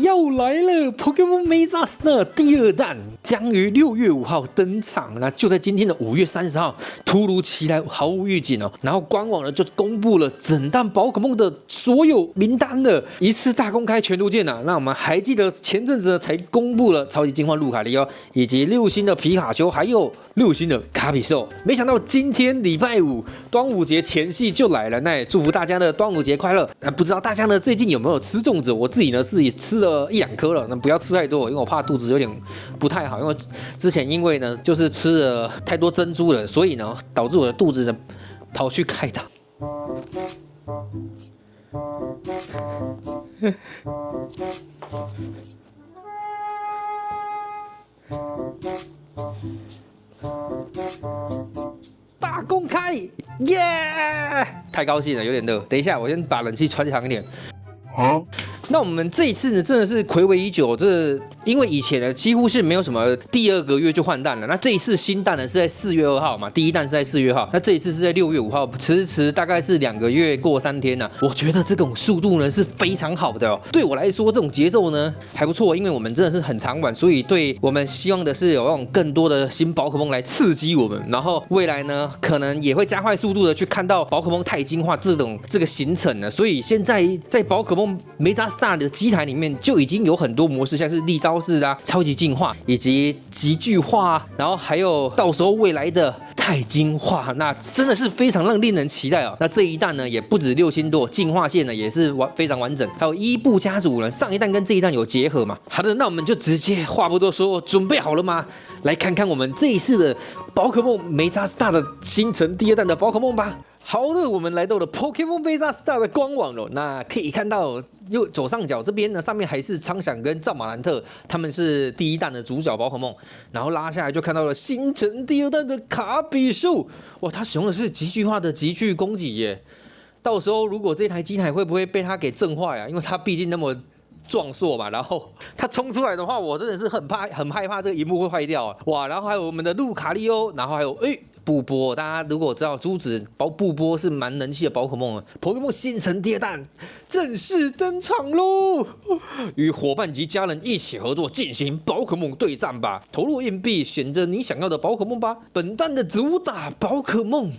要来了 ，Pokémon Mega Star 第2弹将于6月5号登场。那就在今天的5月30号，突如其来，毫无预警哦。然后官网呢就公布了整弹宝可梦的所有名单了，一次大公开全图鉴啊。那我们还记得前阵子呢才公布了超级进化路卡利奥，以及6星的皮卡丘，还有6星的卡比兽。没想到今天礼拜五端午节前夕就来了，那也祝福大家的端午节快乐。那不知道大家呢最近有没有吃粽子？我自己呢是吃了1-2颗了，那不要吃太多，因为我怕肚子有点不太好。因为之前因为呢就是吃了太多珍珠了，所以呢导致我的肚子呢跑去开刀。大公开，耶！太高兴了，有点热。等一下，我先把冷气穿强一点。那我们这一次呢，真的是睽违已久。因为以前呢，几乎是没有什么第2个月就换弹了。那这一次新弹呢是在4月2号嘛，第1弹是在4月2号。那这一次是在6月5号，迟大概是2个月过3天呢。我觉得这种速度呢是非常好的哦。对我来说，这种节奏呢还不错，因为我们真的是很常玩，所以对我们希望的是有那种更多的新宝可梦来刺激我们。然后未来呢，可能也会加快速度的去看到宝可梦太进化这个行程呢。所以现在在宝可梦Mega Star 的机台里面就已经有很多模式，像是立招式啊、超级进化以及极巨化，然后还有到时候未来的太进化，那真的是非常令人期待哦。那这一弹呢也不止6星多，进化线呢也是非常完整，还有伊布家族呢，上一弹跟这一弹有结合嘛。好的，那我们就直接话不多说，准备好了吗？来看看我们这一次的宝可梦Mega Star 的星辰第2弹的宝可梦吧。好的，我们来到了 Pokémon Mega Star 的官网了。那可以看到左上角这边呢，上面还是苍响跟藏马兰特，他们是第1弹的主角宝可梦。然后拉下来就看到了星辰第2弹的卡比兽，哇，它使用的是极巨化的极巨攻击耶。到时候如果这台机台会不会被它给震坏啊？因为它毕竟那么壮硕嘛，然后它冲出来的话，我真的是很害怕这个萤幕会坏掉啊！哇，然后还有我们的路卡利欧，然后还有布波，大家如果知道珠子布波是蛮人气的宝可梦了。Pokémon星辰第2弹正式登场喽！与伙伴及家人一起合作进行宝可梦对战吧！投入硬币，选择你想要的宝可梦吧！本弹的主打宝可梦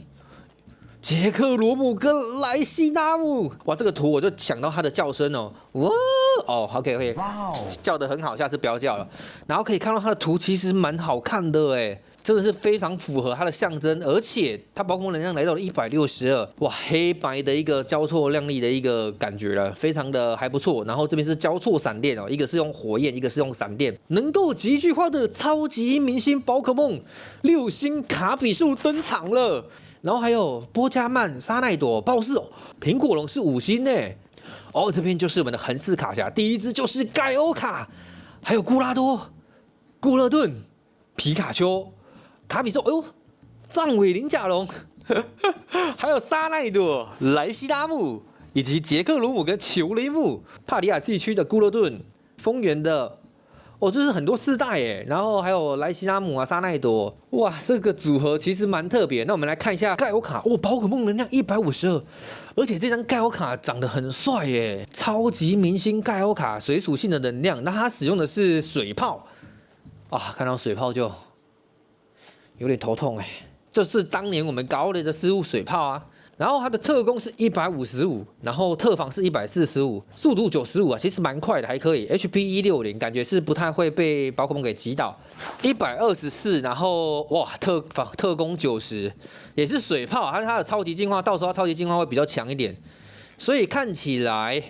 杰克罗姆跟莱西纳姆，哇，这个图我就想到它的叫声哦，哇哦 ，OK， 叫得很好，下次不要叫了。然后可以看到它的图其实蛮好看的哎。真的是非常符合它的象征，而且它宝可梦能量来到了162，哇，黑白的一个交错亮丽的一个感觉了，非常的还不错。然后这边是交错闪电哦，一个是用火焰，一个是用闪电，能够极巨化的超级明星宝可梦6星卡比兽登场了。然后还有波加曼、沙奈朵、暴噬哦，苹果龙是5星呢。哦，这边就是我们的横式卡匣，第一只就是盖欧卡，还有古拉多、古勒顿、皮卡丘。卡比兽，哎呦，藏尾鳞甲龙，还有沙奈朵、莱西拉姆，以及杰克鲁姆跟球雷姆，帕里亚地区的古勒顿，丰原的，哦，这是很多4代耶，然后还有莱西拉姆啊、沙奈朵，哇，这个组合其实蛮特别。那我们来看一下盖欧卡，哦，宝可梦能量152，而且这张盖欧卡长得很帅耶，超级明星盖欧卡，水属性的能量，那它使用的是水炮，啊，看到水炮就有点头痛哎，这是当年我们高雷的失误水炮啊。然后它的特攻是155，然后特防是145，速度95啊，其实蛮快的，还可以。HP 160，感觉是不太会被宝可梦给击倒。124，然后哇，特攻90，也是水炮，它的超级进化，到时候它超级进化会比较强一点。所以看起来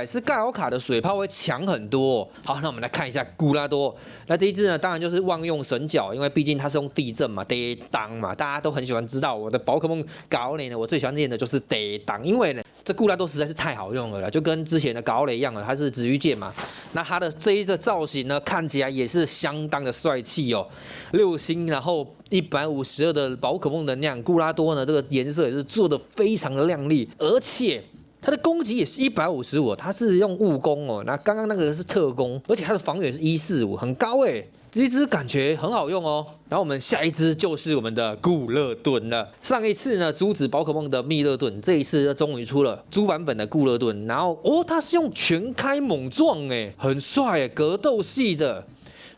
是盖欧卡的水炮会强很多哦。好，那我们来看一下古拉多。那这一只呢，当然就是万用神角，因为毕竟它是用地震嘛，得当嘛，大家都很喜欢知道。我的宝可梦高雷呢，我最喜欢练的就是得当，因为呢，这古拉多实在是太好用了啦，就跟之前的高雷一样了，它是止御剑嘛。那它的这一个造型呢，看起来也是相当的帅气哦，6星，然后152的宝可梦能量，古拉多呢这个颜色也是做的非常的亮丽，而且它的攻击也是155，它是用物攻哦。那刚刚那个是特攻，而且它的防御也是145，很高哎。这一只感觉很好用哦。然后我们下一只就是我们的固勒顿了。上一次呢，珠子宝可梦的密勒顿，这一次终于出了猪版本的固勒顿。然后哦，它是用全开猛撞哎，很帅哎，格斗系的。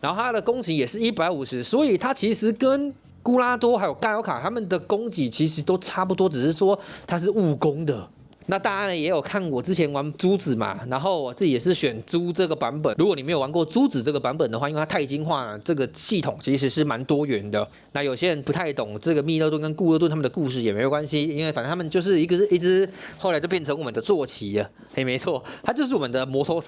然后它的攻击也是150，所以它其实跟古拉多还有盖欧卡他们的攻击其实都差不多，只是说它是物攻的。那大家呢也有看我之前玩珠子嘛，然后我自己也是选珠这个版本。如果你没有玩过珠子这个版本的话，因为它钛金化这个系统其实是蛮多元的。那有些人不太懂这个密勒顿跟固勒顿他们的故事也没有关系，因为反正他们就是一只后来就变成我们的坐骑了。没错，它就是我们的摩托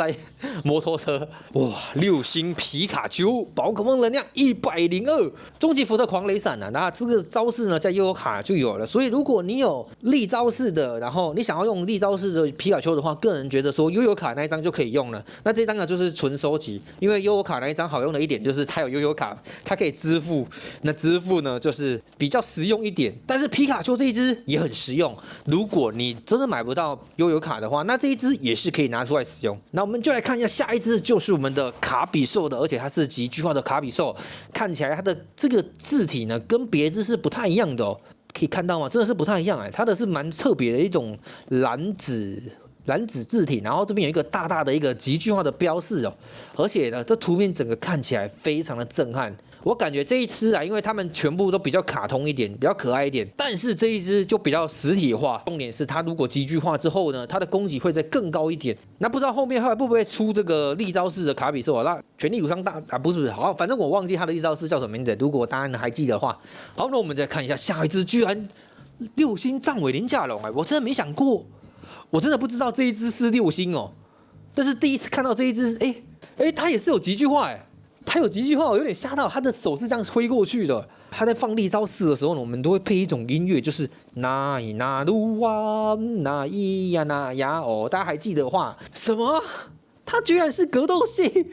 车。哇，6星皮卡丘，宝可梦能量102，终极福特狂雷闪啊！那这个招式呢在悠悠卡就有了，所以如果你有力招式的，然后你想要用力招式的皮卡丘的话，个人觉得说悠悠卡那一张就可以用了。那这张呢就是纯收集，因为悠悠卡那一张好用的一点就是它有悠悠卡，它可以支付。那支付呢就是比较实用一点，但是皮卡丘这一只也很实用。如果你真的买不到悠悠卡的话，那这一只也是可以拿出来使用。那我们就来看一下下一只，就是我们的卡比兽的，而且它是极巨化的卡比兽，看起来它的这个字体呢跟别只是不太一样的哦。可以看到吗？真的是不太一样哎，它的是蛮特别的一种蓝紫字体，然后这边有一个大大的一个极巨化的标示哦，而且呢，这图片整个看起来非常的震撼。我感觉这一只啊，因为它们全部都比较卡通一点，比较可爱一点，但是这一只就比较实体化。重点是它如果极巨化之后呢，它的攻击会再更高一点。那不知道后面会不会出这个力招式的卡比兽啊？那全力武伤大啊，不是，好，反正我忘记它的力招式叫什么名字。如果大家还记得的话，好，那我们再看一下下一只，居然6星藏尾鳞甲龙哎，我真的没想过，我真的不知道这一只是6星哦。但是第一次看到这一只，它也是有极巨化哎。它有极巨化，我有点吓到。他的手是这样挥过去的。他在放力招式的时候呢，我们都会配一种音乐，就是那伊那鲁哇那伊呀那呀哦。大家还记得的话，什么？他居然是格斗系，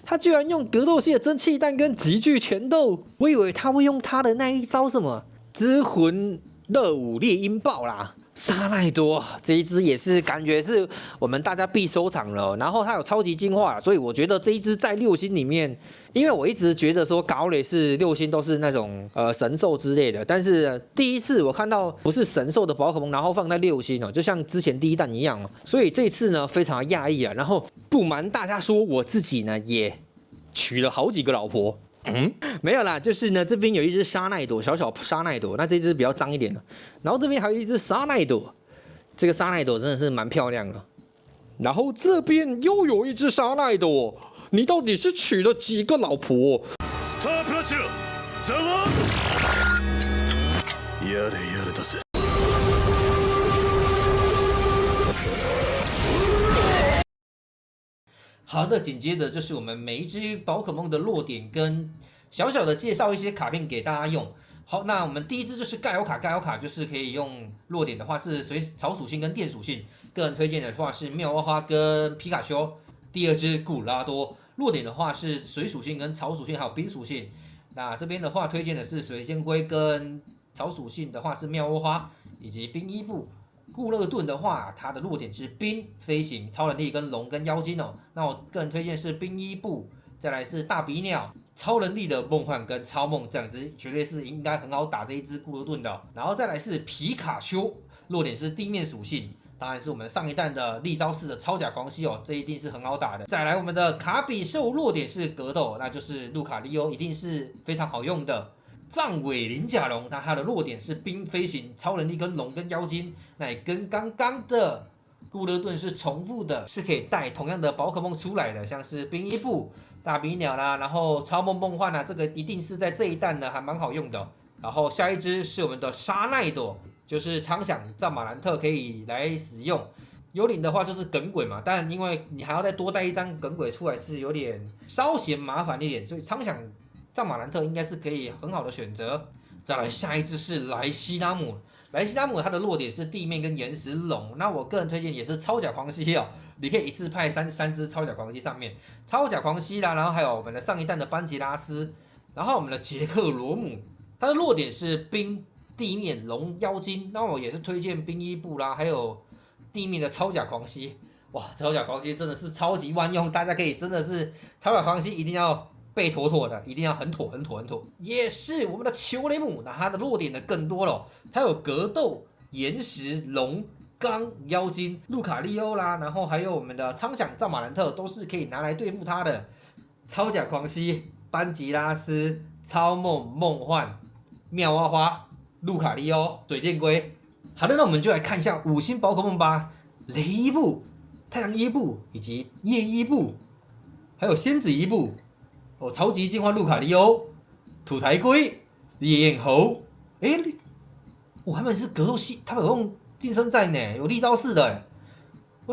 他居然用格斗系的蒸汽弹跟极巨拳斗。我以为他会用他的那一招什么之魂热舞猎鹰爆啦。沙奈多这一只也是感觉是我们大家必收藏了，然后它有超级进化，所以我觉得这一只在6星里面，因为我一直觉得说高磊是6星都是那种神兽之类的，但是第一次我看到不是神兽的宝可梦，然后放在6星哦，就像之前第一弹一样，所以这次呢非常的讶异啊。然后不瞒大家说，我自己呢也娶了好几个老婆。没有啦，就是呢，这边有一只沙奈朵，小沙奈朵，那这只比较脏一点的。然后这边还有一只沙奈朵，这个沙奈朵真的是蛮漂亮的。然后这边又有一只沙奈朵，你到底是娶了几个老婆？好的，紧接着就是我们每一只宝可梦的弱点跟小小的介绍一些卡片给大家用。好，那我们第一只就是盖欧卡，盖欧卡就是可以用弱点的话是草属性跟电属性，个人推荐的话是妙蛙花跟皮卡丘。第二只古拉多，弱点的话是水属性跟草属性还有冰属性。那这边的话推荐的是水箭龟跟草属性的话是妙蛙花以及冰伊布。固勒顿的话，它的弱点是冰、飞行、超能力跟龙跟妖精哦。那我个人推荐是冰伊布，再来是大鼻鸟、超能力的梦幻跟超梦，这两只绝对是应该很好打这一只固勒顿的哦。然后再来是皮卡丘，弱点是地面属性，当然是我们上一弹的力招式的超甲狂吸哦，这一定是很好打的。再来我们的卡比兽，弱点是格斗，那就是路卡利欧，一定是非常好用的。藏尾鳞甲龙，它的弱点是冰、飞行、超能力跟龙跟妖精，那也跟刚刚的固勒顿是重复的，是可以带同样的宝可梦出来的，像是冰伊布、大鼻鸟啦，然后超梦梦幻啊，这个一定是在这一弹呢还蛮好用的。然后下一只是我们的沙奈朵，就是畅想藏马兰特可以来使用。幽灵的话就是耿鬼嘛，但因为你还要再多带一张耿鬼出来，是有点稍嫌麻烦一点，所以畅想藏马兰特应该是可以很好的选择。再来下一只是莱西拉姆，莱西拉姆它的弱点是地面跟岩石龙，那我个人推荐也是超甲狂吸哦，你可以一次派三只超甲狂吸上面，超甲狂吸啦，然后还有我们的上一弹的班吉拉斯，然后我们的杰克罗姆，它的弱点是冰、地面、龙、妖精，那我也是推荐冰伊布啦，还有地面的超甲狂蜥，哇，超甲狂蜥真的是超级万用，大家可以真的是超甲狂蜥一定要背妥妥的，一定要很妥。也是我们的球雷姆，那它的弱点呢更多了，它有格斗、岩石、龙、钢、妖精、路卡利欧啦，然后还有我们的苍响赵马兰特都是可以拿来对付它的。超甲狂蜥、班吉拉斯、超梦梦幻、妙蛙花、路卡利欧、水箭龟。好的，那我们就来看一下5星宝可梦吧。雷伊布、太阳伊布以及夜伊布，还有仙子伊布。超级进化路卡利欧、土台龟、烈焰猴。他们是格斗系，他们有用近身战呢，有力招式的。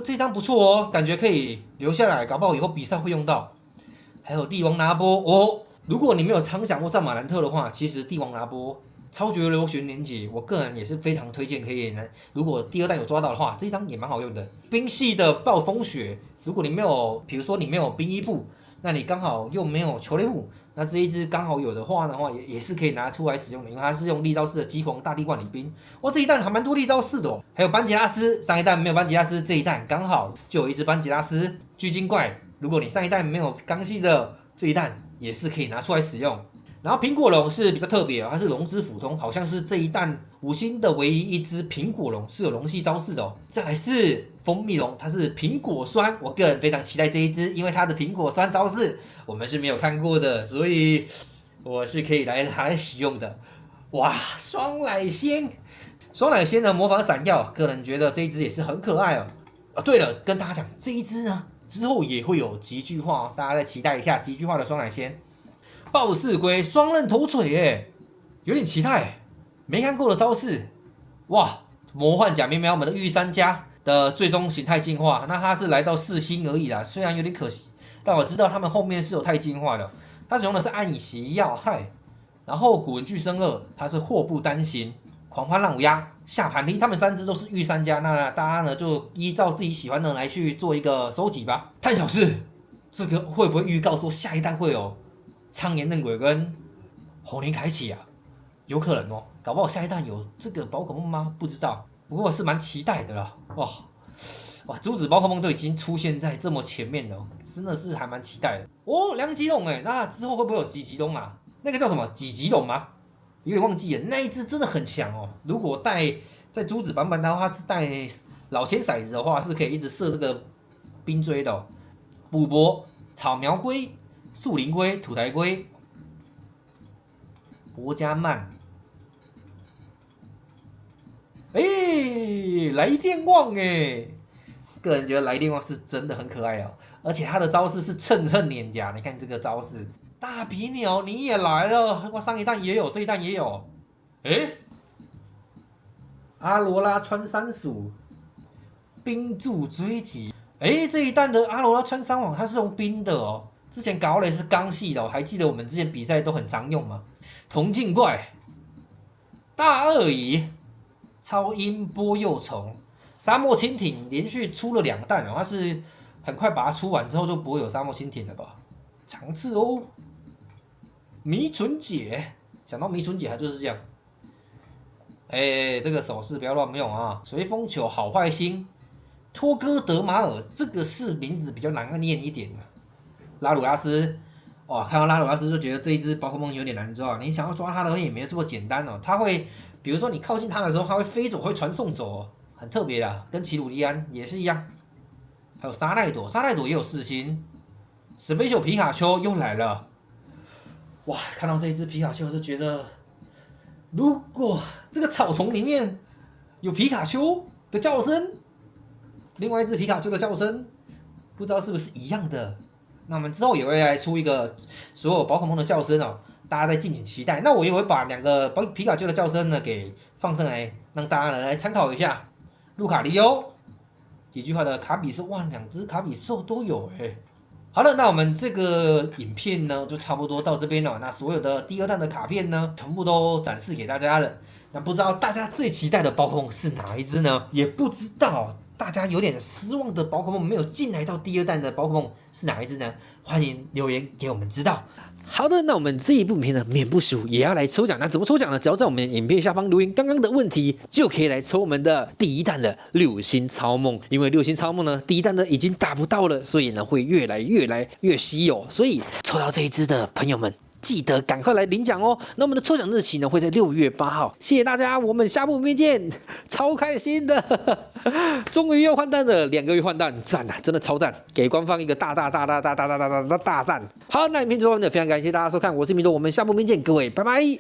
这张不错哦，感觉可以留下来，搞不好以后比赛会用到。还有帝王拿波如果你没有苍响或战马兰特的话，其实帝王拿波超绝流旋连结，我个人也是非常推荐可以呢。如果第2弹有抓到的话，这一张也蛮好用的。冰系的暴风雪，如果你没有，比如说你没有冰伊布，那你刚好又没有球雷姆，那这一只刚好有的话也是可以拿出来使用的，因为它是用力招式的激狂大地冠礼兵。这一弹还蛮多力招式的哦。还有班吉拉斯，上一弹没有班吉拉斯，这一弹刚好就有一只班吉拉斯巨鲸怪。如果你上一弹没有钢系的，这一弹也是可以拿出来使用。然后苹果龙是比较特别它是龙之斧通，好像是这一弹5星的唯一一只苹果龙是有龙系招式的哦。再来是蜂蜜龙，它是苹果酸，我个人非常期待这一只，因为它的苹果酸招式我们是没有看过的，所以我是可以来使用的。哇，双奶仙的魔法闪耀，个人觉得这一只也是很可爱哦。对了，跟大家讲这一只呢，之后也会有极巨化哦，大家再期待一下极巨化的双奶仙。暴噬龟双刃头锤耶，有点期待，没看过的招式。哇，魔幻假面喵们的御三家的最终形态进化，那它是来到4星而已啦，虽然有点可惜，但我知道他们后面是有太进化的。它使用的是暗袭要害，然后古文具生2，它是祸不单行，狂欢浪五鸦、下盘力，他们3只都是御三家，那大家呢就依照自己喜欢的来去做一个收集吧。探小事，这个会不会预告说下一弹会有苍岩嫩鬼跟猴年开启啊？有可能哦，搞不好下一弹有这个宝可梦吗？不知道，不过我是蛮期待的啦。哇，珠子宝可梦都已经出现在这么前面了，真的是还蛮期待的哦。梁吉龙那之后会不会有几吉龙啊？那个叫什么几吉龙吗？有点忘记了，那一只真的很强哦。如果带在珠子版本的话，是带老千骰子的话，是可以一直射这个冰锥的哦。补博、草苗龟、树林龟、土台龟、博加曼。来电旺个人觉得来电旺是真的很可爱哦，而且他的招式是蹭脸颊，你看这个招式，大皮鸟你也来了，我上一弹也有，这一弹也有，阿罗拉穿山鼠，冰柱追击，这一弹的阿罗拉穿山网它是用冰的哦，之前搞雷是钢系的哦，还记得我们之前比赛都很常用吗？铜镜怪，大鳄鱼，超音波幼虫。沙漠蜻蜓连续出了2弹哦，它是很快把它出完之后就不会有沙漠蜻蜓了吧？长刺哦，迷唇姐，想到迷唇姐它就是这样。这个手势不要乱用啊！随风球好坏星，托哥德马尔这个是名字比较难念一点的。拉鲁拉斯，看到拉鲁拉斯就觉得这一只宝可梦有点难抓，你想要抓它的话也没有这么简单哦。它会，比如说你靠近它的时候，它会飞走，会传送走哦。很特别的，跟奇鲁利安也是一样。还有沙奈朵，沙奈朵也有4星。Special 皮卡丘又来了，哇！看到这一只皮卡丘就觉得，如果这个草丛里面有皮卡丘的叫声，另外一只皮卡丘的叫声，不知道是不是一样的。那我们之后也会来出一个所有宝可梦的叫声哦，大家再敬请期待。那我也会把2个皮卡丘的叫声呢给放上来，让大家来参考一下。路卡利欧，几句话的卡比兽，哇，2只卡比兽都有好了，那我们这个影片呢就差不多到这边了。那所有的第2弹的卡片呢，全部都展示给大家了。那不知道大家最期待的宝可梦是哪一只呢？也不知道大家有点失望的宝可梦没有进来到第2弹的宝可梦是哪一只呢？欢迎留言给我们知道。好的，那我们这一部影片呢，免不俗也要来抽奖。那怎么抽奖呢？只要在我们影片下方留言刚刚的问题，就可以来抽我们的第1弹的6星超梦。因为6星超梦呢，第1弹呢已经打不到了，所以呢会越来越稀有。所以抽到这一只的朋友们，记得赶快来领奖哦！那我们的抽奖日期呢会在6月8号。谢谢大家，我们下部影片见，超开心的，终于又换蛋了，2个月换蛋，赞啊，真的超赞，给官方一个大赞。好，那影片最后呢，非常感谢大家收看，我是米多，我们下部影片见，各位拜拜。